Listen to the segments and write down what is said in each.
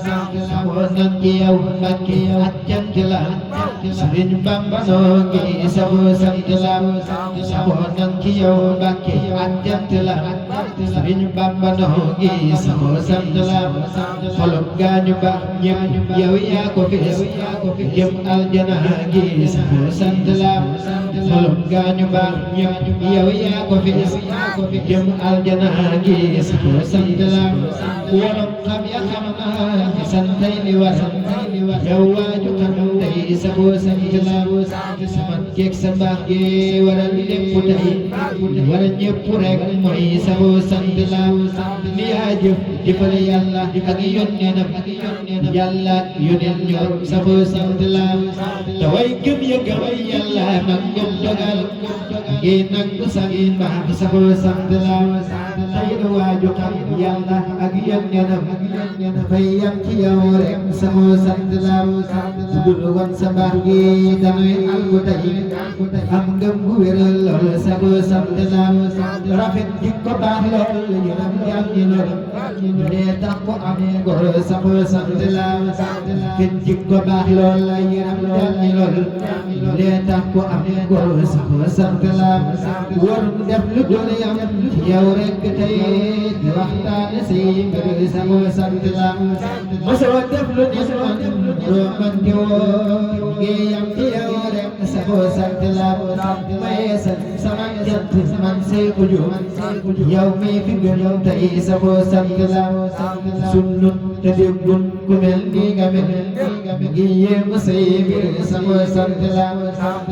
saxoo nan ci yow Mbàkke ak cant la Sëriñ Bamba noo ngi saxoo sant la saxoo nan ci yow Mbàkke ak cant la Sëriñ Bamba noo ngi saxoo sant la xolum gaañu baax ñépp yow yaa ko fees jëm aljana ngi saxoo sant la xolum gaañu baax ñépp yow yaa ko fees jëm aljana ngi saxoo sant la waram xam ya xam naa ni santay li war yow waaju xam tey saxoo sant la sama keek sa mbaax gi waral lépp tey wara ñépp rek mooy saxoo sant la ni yaa jëf jëfal yàlla ak yónneenam yàlla ak yónneen ñor saxoo sant la te way gëm ya gëm yàlla nag gëm dogal ngi nangu sa mbaax saxoo sant la tey waaju xam yàlla ak yónneenam dafay yam ci yow rek saxoo sant la dul woon sa mbaax gi danuy alku tey am ngëm gu wéral lool saxoo sant la rafet jikko baax lool yërëm jàmm ñi lool lee tax ko am ngor saxoo sant la rafet jikko baax lool yërëm jàmm ñi lool lee tax ko am ngor saxoo sant la war def lu dul yam yow rek tey di waxtaane say mbir saxoo sant la mosoo def lu ni man doo man di woo ngi yam ci yow rek saxoo sant la may sant sama jant man say uju yow mi fi gën tey saxoo sant la sunnun te déggun ku mel ni nga mel ngi yéemu say mbir saxoo sant la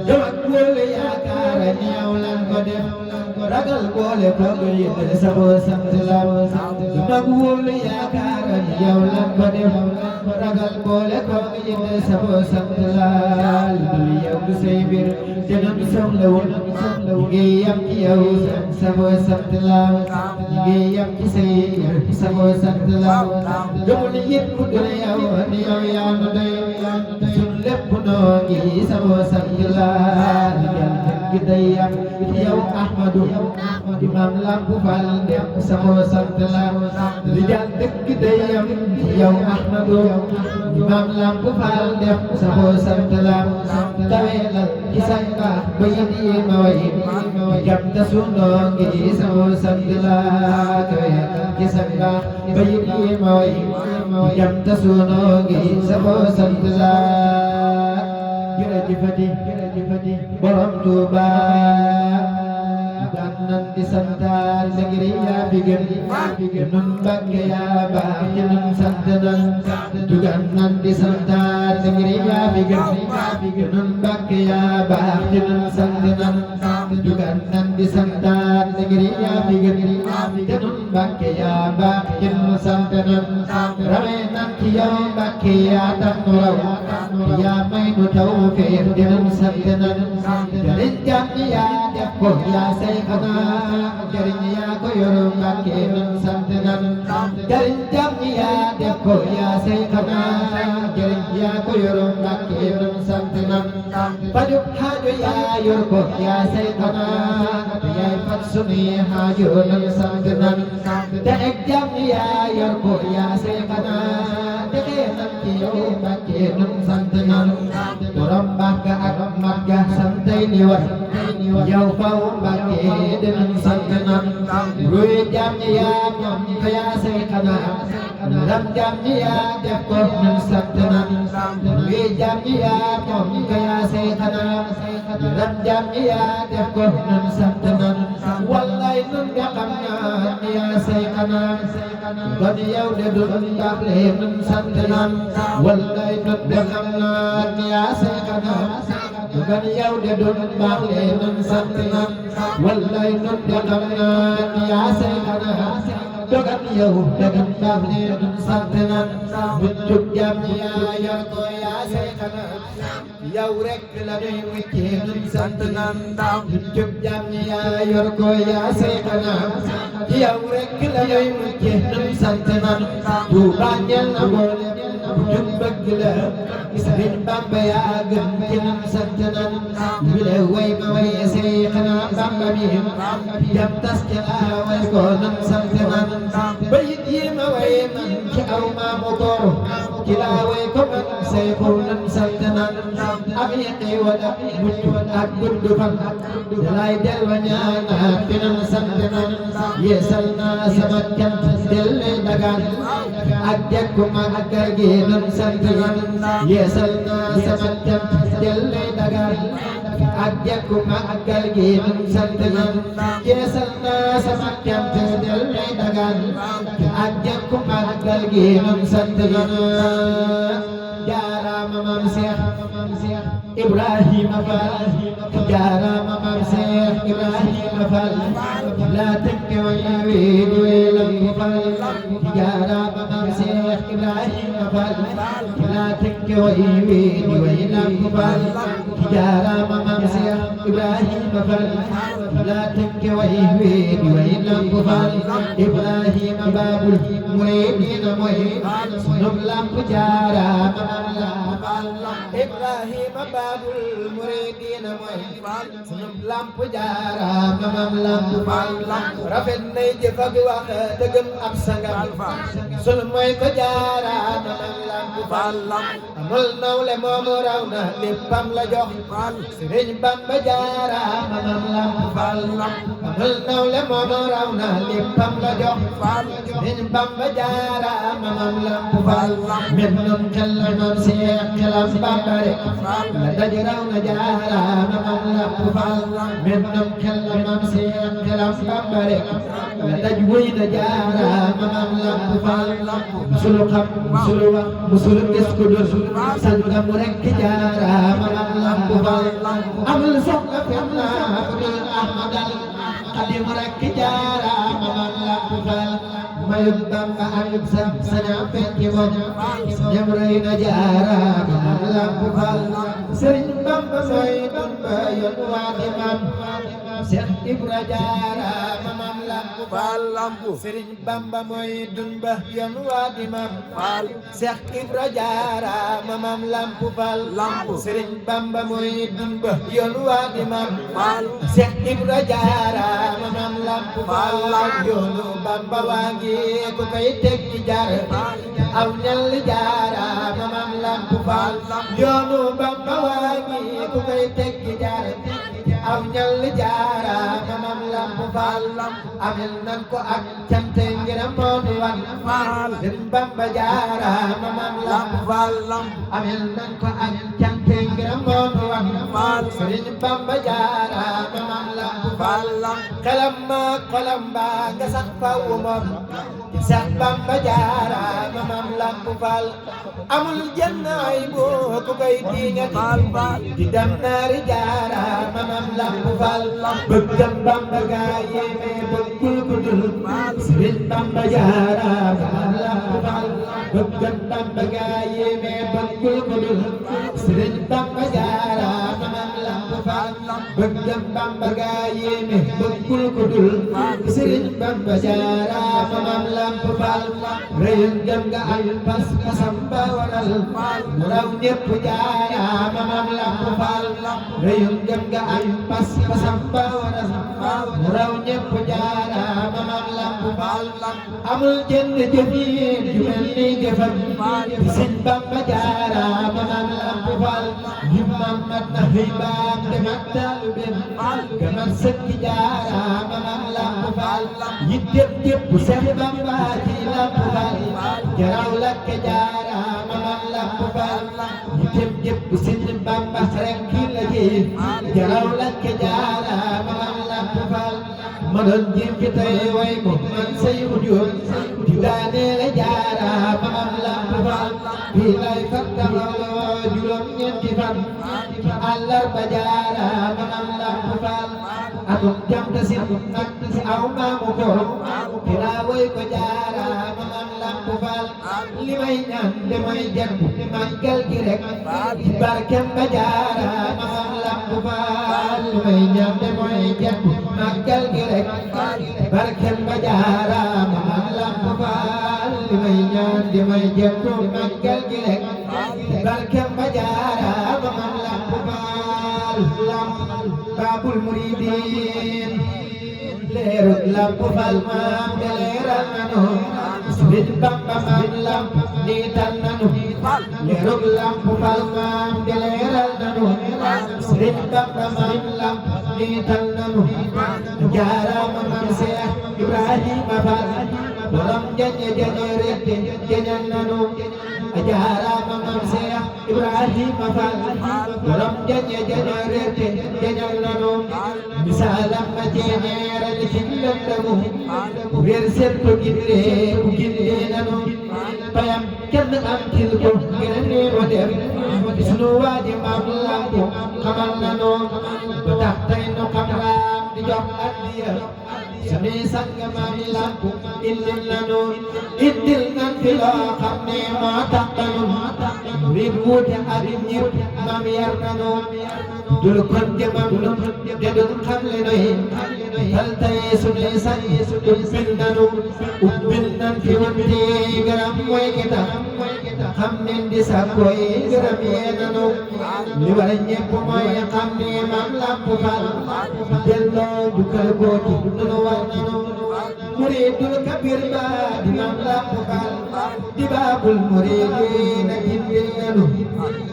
dama góole yaakaar ni yow lan ko def ragal boole ko yéen saxoo sant la dama góole yaakaar ni yow lan ko def ragal boole ko yéen saxoo sant la dul yow du say mbir dinañ soxla woon ngi yam ci yow saxoo sant la ngi yam ci say mbir saxoo sant la gëmul yëpp ku dul yow ni yow yaa nu doy sun lépp noo ngi saxoo sant la gi day yam ci yow Ahmadu Imam Lamp Fall dem saxoo sant la rijal dëkk day yam ci yow Ahmadu Imam Lamp Fall dem saxoo sant la tawelal ci sañ baax ba yi ma way jam ta sunoo ngi saxoo sant la tawelal ci sañ baax ba yi ma way jam ta sunoo ngi saxoo sant la jërëjëfati borom Tuuba daan nan di santaal sa ngir yaa fi gën nun Mbàkke yaa baax ci nun sant nan dugan nan di santaal sa ngir yaa fi gën nun Mbàkke yaa baax ci nun sant nan dugan nan di santaal sa ngir yaa fi gën te nun Mbàkke yaa baax ci nun sant nan rawee nan ci yow Mbàkke yaa tax nu raw yaa may nu tawfeex di nun sant nan jariñ jàmm yaa def ko yaa say xanaa jariñ yaa ko yor Mbàkke nun sant nan jariñ jàmm yaa def ko yaa say xanaa jariñ yaa ko yor Mbàkke nun sant nan fajub xaajo yaa yor ko yaa say xanaa te yaay faj sunuy xaajo nun sant nan te ek jàmm yaa yor ko yaa say xanaa te xee nan ci yow Mbàkke nun sant nan borom baax ga ak mat ga santay ni war yow faw Mbàkke dinañ sant nan ruy jàmm yaa ñoom ko yaa say xanaa lam jàmm yaa def ko nun sant nan ruy jàmm yaa ñoom ko yaa say xanaa lam jàmm yaa def ko nun sant nan wallaay nun nga xam naa ni yaa say xanaa kon yow de dun baax le nun sant nan wallaay nun nga xam naa ni yaa say xanaa kon yow de dun baax le nun sant nan wallaay nun nga xam naa ni yaa say xanaa dogan yow dogan baax le nun sant nan bu jub jàmm yaa yor ko yaa say xanaa yow rek la ñuy wéccee nun sant nan bu jub jàmm yaa yor ko yaa say xanaa yow rek la ñuy wéccee nun sant nan bu bàññeel na boole bu jub bëgg la Sëriñ Bamba yaa gën ci nun sant nan bi la way ma way say xanaa Bamba mi jam tas ca la way ko nun sant nan yéema way man ci aw maamu toor ci laa way ko man sayxul nan sant nan am yaqi wala mucc ak gudd fan dalay dellu ñaanaat dinan sant nan yeesal naa sama cant delle dagaan ak jekku màggal gi nan sant nan yeesal naa sama cant delle dagaan ak jekku màggal gi nan sant nan yeesal naa sama cant delle dagaan ak jekku màggal gi nan sant nan jaaraama maam Seex Ibrahima Fall jaaraama maam Seex Ibrahima Fall laa tënk way di way lamp Fall jaaraama maam Seex Ibrahima Fall laa tënk way di way lamp Fall jaaraama maam Seex Ibrahima Fall laa tënk way di way lamp Fall Ibrahima Baabul Muridiina mooy sunu lamp jaaraama Ibrahima Baabul Muridiina mooy sunu lamp jaaraama maam lamp Fall rafet nay jëf ak wax dëggam ab sangam sunu mooy ko jaaraama maam lamp Fall amul nawle moomu raw na léppam la jox Sëriñ Bamba jaaraama maam lamp Fall amul nawle moomu raw na léppam la jox Sëriñ Bamba jaaraama maam lamp Fall men noon xel la noon Seex xelam Bamba rek la daj raw na jaaraama maam lamp Fall men noon xel la noon Seex xelam Bamba rek la daj wëy na jaaraama maam lamp Fall musulu xam musulu wax musulu gis ko dul sangam rek jaaraama maam lamp Fall amul soxla fenn naa ko dul Ahmadal Xadim rek jaaraama maam lamp Fall mayub Bamba ayub saña fekki moom ñam rey na jaaraama maam lamp Fall Sëriñ Bamba mooy Bamba yoon waa imam Seex Ibra jaaraama maam lamp Fall Sëriñ Bamba mooy Dunba yoon waa imam Seex Ibra jaaraama maam lamp Fall Sëriñ Bamba mooy Dunba yoon waa imam Seex Ibra jaaraama maam lamp Fall yoonu Bamba waa ngi ku koy teg ci jaar aw ñal jaaraama maam lamp Fall yoonu Bamba waa ngi ku koy teg ci jaar aw ñal jaaraama maam lamp Fall amel nan ko ak cante ngir moo nu wan Sëriñ Bamba jaaraama maam lamp Fall amel nan ko ak cante ngir moo nu wan Sëriñ Bamba jaaraama maam lamp Fall xelam ma xolam ba nga sax faw moom Seex Bamba jaaraama maam lamp Fall amul jenn ay boo ku koy diingati di dem naari jaaraama maam lamp Fall bëggam Bamba gaa yéeme bëggul ku dul Sëriñ Bamba jaaraama maam lamp Fall bëggam Bamba gaa yéeme bëggul ku dul Sëriñ Bamba jaaraama maam lamp Fall bëggam Bamba gaa yéeme bëggul ku dul Sëriñ Bamba jaaraama maam lamp Fall rëyul dem nga ay pas pasam ba waral mu raw ñépp jaaraama maam lamp Fall rëyul dem nga ay pas pasam ba waral mu raw ñépp jaaraama maam lamp Fall amul jenn jëf yi ju mel ni jëfam Sëriñ Bamba jaaraama maam lamp Fall yu mamat na xëy baam te mat taalubem gamat sëkki jaaraama maam lamp Fall yitteem jépp Seex Bamba ci lamp Fall jaraw lakke jaaraama maam lamp Fall yitteem jépp Sëriñ Bamba rek ki la ji jaraw lakke jaaraama maam lamp Fall ma doon jéem fi tey way ko man say wujjoon di daaneel jaaraama maam lamp Fall fii lay fàttaloo juróom ñeenti fan àllarba jaaraama maam lamp Fall atum jant si nag si aw maamu ko dinaa woy ko jaaraama maam lamp Fall li may ñaan damay jekku màggal gi rek ci barkem ba jaaraama maam lamp Fall li may ñaan damay jekku màggal gi rek barkem ba jaaraama maam lamp Fall li may ñaan damay jekku màggal gi rek barkem ba jaaraama maam lamp Fall Baabul Muridiin leerug lamp fal maam de leeral nanu Sëriñ Bamba maam lamp niital nanu leerug lamp fal maam de leeral nanu Sëriñ Bamba maam lamp niital nanu jaaraama maam Seex Ibrahima Fall borom jañe jañe rette jañal nanu jaaraama maam Seex Ibrahima Fall borom jañe jañe rette jañal nanu misaalam ma jeñeeral ci lëndëmu wér sepp gindee ku gindee nanu payam kenn am til ko ngir neema dem sunu waaji maam lamp xamal nanu ba tax tey nu xam raam di jox addiya sami sang maam lamp indil nanu indil nan fi loo xam ne moo tax nanu murid wuute ak ñëpp maam yar nanu dul kon jëmam lu de dul xam le noy fal tey sunuy sang ubbil nanu ubbil nan fi wante garam mooy kita xam ne di sa koy garam yee nanu li war ñëpp mooy xam ne maam lamp fal delloo jukkal gooti nanu war nanu muridul kabir ba di maam lamp fal di baabul muridina gindil nanu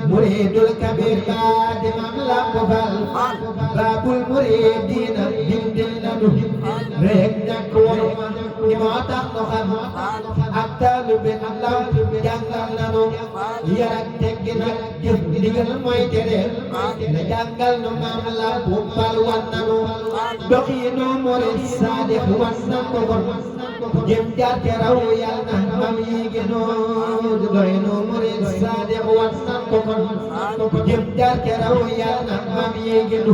muridul kabir ba di maam lamp fal baabul muridina gindil nanu rek ñàkk worma ni moo tax nu xam ak taalube lamp jàngal nanu yar ak teggin ak jëf ndigal mooy tere na jàngal nu maam lamp fal wan nanu doxiinu murid saadix wan nan ko kon jëm jaar te raw yàlla na mam yi gënoo doxiinu murid saadix wan nan ko kon jëm jaar te raw yàlla na mam yi gënu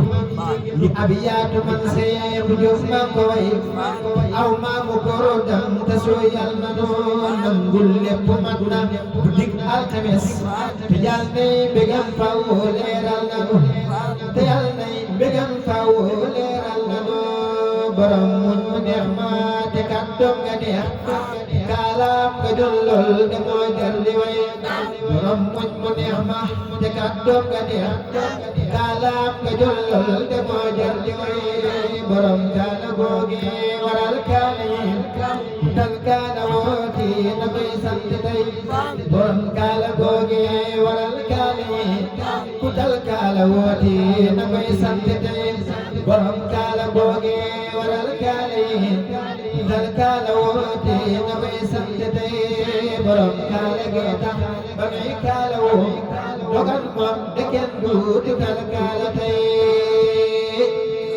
li abiyaatu man seex jóg maa ko way aw maamu koro dam te soo yàlla noo nangul lépp mat na bu dig alxames te yàlla nay mbégam faw leeral nanu te yàlla nay mbégam faw leeral nanu borom muñ mu neex ma te kàddoom nga neex kaalaam nga jël lool de moo jar di way borom muñ mu neex ma te kàddoom nga neex kaalaam nga jël lool de moo jar di way borom kaala googe waral kaala yi tal kaala wooti na koy sant tey borom kaala googe waral kaala yi ku tal kaala wooti na koy sant tey borom kaala googe waral kaala yi tal kaala wooti na koy sant tey borom kaala gee tax ba muy kaala woo dogal moom de kenn duutu tal kaala tey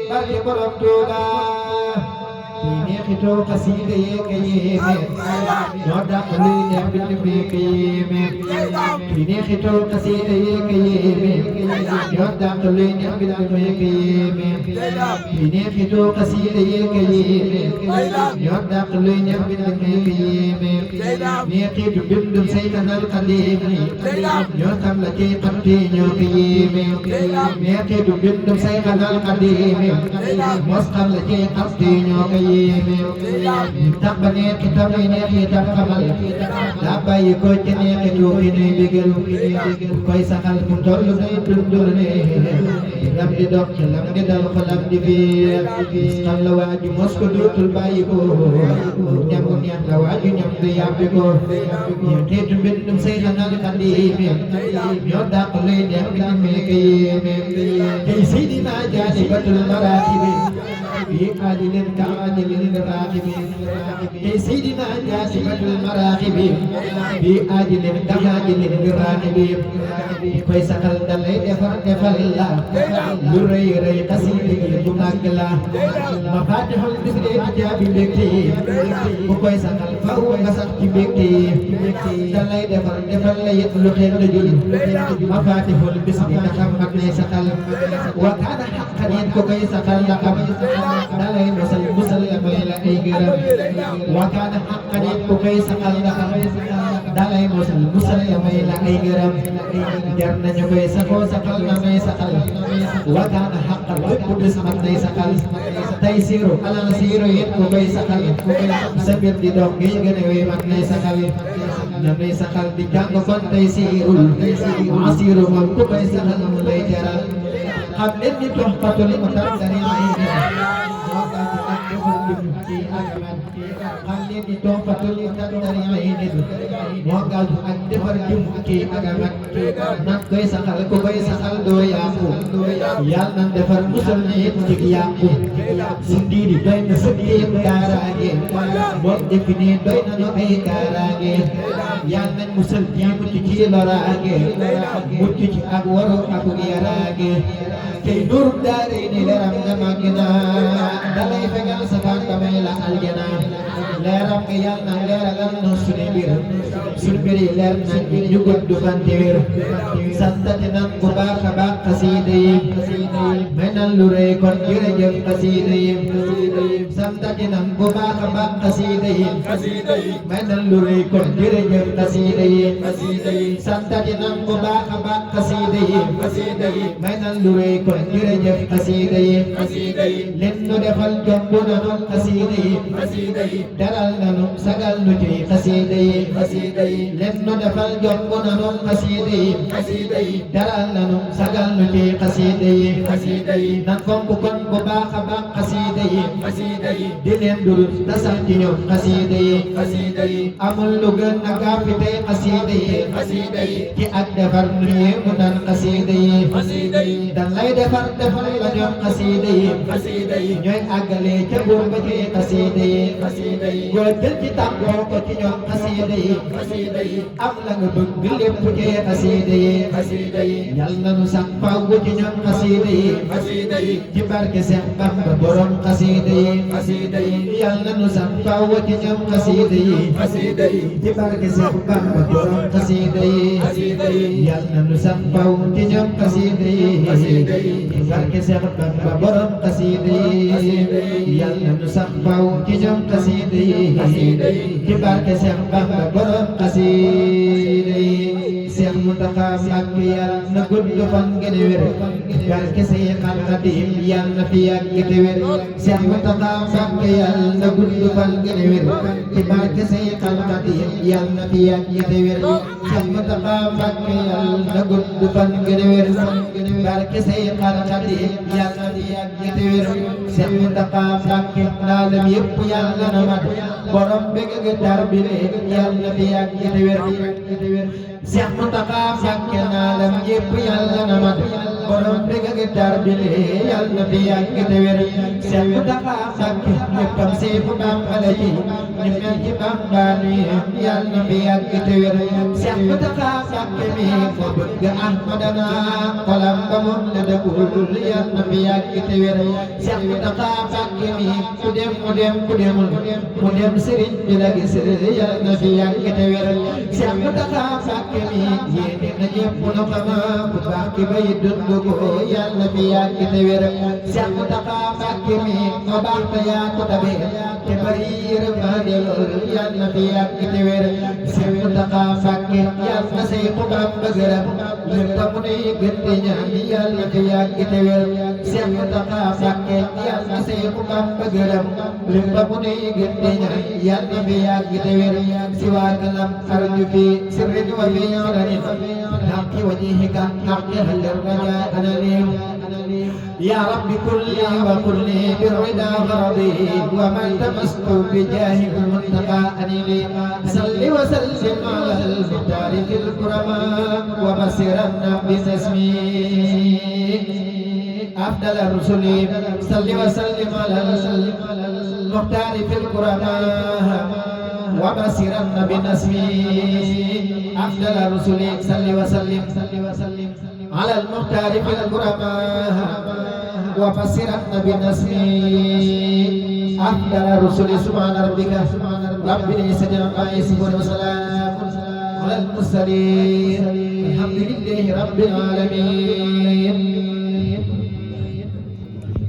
barke borom Tuuba neexitoo xasiida yee ka yéeme ñoo dàq luy neex bind bi ka yéeme neexitoo xasiida yee ka yéeme ñoo dàq luy neex bind bi ka yéeme neexitoo xasiida yee ka yéeme ñoo dàq luy neex bind bi ka yéeme neexitu bindum Sayxanal Xadiim ñoo xam la ciy xam te ñoo ka yéeme neexitu bindum Sayxanal Xadiim mos xam la ciy xam te ñoo ka yéeme tax ba neex itam muy neex itam xamal daa bàyyi ko ci neexitu ki nuy bégal koy saxal fu toll nay dundul ne lam di dox ci lam di dal ko lam di biir xam la waaju mos ko dootul bàyyi ko ñam neex la waaju ñam di yàbbi ko neexitu mbindum Sayxanal Xadiim ñoo dàq luy neex bi ni mee ka yéeme tey Seydina Jaalibatul Maraaxibi bi aajilin ka aajilin raaxibi tey Seydina Jaalibatul Maraaxibi bi aajilin ka aajilin raaxibi koy saxal dalay defar defal la lu rëy rëy xasiida gi bu màgg la mafaatihul bisri jaabi mbégte ku koy saxal faw nga sax ci mbégte dalay defar defal la yet lu xel dajul mafaatihul bisri nga xam mag nay saxal wa kaana haqqan yet ku koy saxal la xam dalay musal musal la may la ay gërëm wa kaana haqqan yet ku koy saxal la xam dalay musal musal la may la ay gërëm jar nañu koy saxoo saxal na may saxal wa kaana haqqan bépp bis mag nay saxal tey siiru alal siiru yet ku koy saxal sa mbir di dox ngay gën a wéy mag nay saxal na may saxal di jàng kon tey siirul asiiru moom ku koy saxal mu lay teral xam leen ni Tuhfatul Mutadarrimin defar jëm ci agamat xam leen ni toofatul tadariin moo gaaw ak defar jëm ci agamat nan koy saxal ku koy saxal doo yàqu yàlla nan defar musal nit ci yàqu suñ diini doy na sëkk kaaraange moo defi nii doy na nu ay kaaraange yàlla nañ musal ñi mucc ci loraange mucc ci ak waru ak yaraange tey nur daare ni leeram nga màgg na dalay fegal sa fan ba may la aljana leeram nga yàlla na leeralal na suñu mbir suñu mbir yi leer na ñu gudd fan te wér santati nan bu baax a baax xasiida yi may nan lu rëy kon jërëjëf xasiida yi santati nan bu baax a baax xasiida yi may nan lu rëy kon jërëjëf xasiida yi santati nan bu baax a baax xasiida yi may nan lu rëy kon jërëjëf xasiida yi len nu defal jomb nanu xasiida yi daral nanu sagal nu ci xasiida yi len nu defal jomb nanu xasiida yi daral nanu sagal nu ci xasiida yi nan fonk kon bu baax a baax xasiida yi di leen durus ta sax ci ñoom xasiida yi amul lu gën a gaafi tey xasiida yi ci ak defar nu yéemu nan xasiida yi dan lay defar la ñoom xasiida yi ñooy àggale ca buur ba ci xasiida yi góor jël ci tàggoo ko ci ñoom xasiida yi am la nga bëgg lépp ci xasiida yi yal na nu sax faaw ci ñoom xasiida yi ci barke Seex Bamba borom xasiida yi yal na nu sax faaw ci ñoom xasiida yi ci barke Seex Bamba borom xasiida yi yal na nu sax faaw ci ñoom xasiida yi barke Seex Bamba borom xasiida yi yal na nu sax faaw ci ñoom xasiida yi ci barke Seex Bamba borom xasiida yi Seex Muntaxa Mbàkke yal na gudd fan gën a wér barke Seexal Xadiim yal na fi yàgg te wér Seex Muntaxa Mbàkke yal na gudd fan gën a wér ci barke Seexal Xadiim yal na fi yàgg te wér Seex Muntaxa Mbàkke yal na gudd fan gën a wér barke Seexal Xadiim yal na fi yàgg te wér Seex Muntaxa Mbàkke naalam yépp yàlla na mat borom bëgg ga tarbile yal na fi yàgg te wér Seex Muntaxa Mbàkke naalam yépp yàlla na mat borom bëgg ga tarbile yal na fi yàgg te wér Seex Muntaxa Mbàkke léppam Seex Bamba la ci ni mel ci Bamba ni yal na fi yàgg te wér Seex Muntaxa Mbàkke mi moo bëgg Ahmadana xolam ba moom la dëggul yal na fi yàgg te wér Seex Muntaxa Mbàkke mi ku dem mu dem ku demul mu dem sëriñ bi la gis yal na fi yàgg te wér Seex Muntaxa Mbàkke mi yéene na ñépp nu xama ku baax ki bay dund ko yal na fi yàgg te wér Seex Muntaxa Mbàkke mi moo baax te yaa ko tabe te bari yërmande lool yal na fi yàgg te wér Seex Muntaxa Mbàkke yal na say ku Bamba gërëm lépp mu ne gën di ñaan yal na fi yàgg te wér Seex Muntaxa Mbàkke yal na say ku Bamba gërëm lépp mu ne gën di ñaan yal na fi yàgg te wér si waa kalam arju fi sirrin wa fi علن حق وجهك حق هل الرجاء أناني يا رب كلي وكلي بالرضا غرضي ومن تمسك بجاه المنتقى أنيني صل وسلم على المختار في الكرماء وبصرنا باسمي أفضل الرسل صل وسلم على المختار في الكرماء وبصرنا بنسمي أفضل الرسل صل وسلم على المختار في الكرماء وبصرنا بنسمي أفضل الرسل سبحان ربك رب العزة عما يصفون وسلام على المرسلين الحمد لله رب العالمين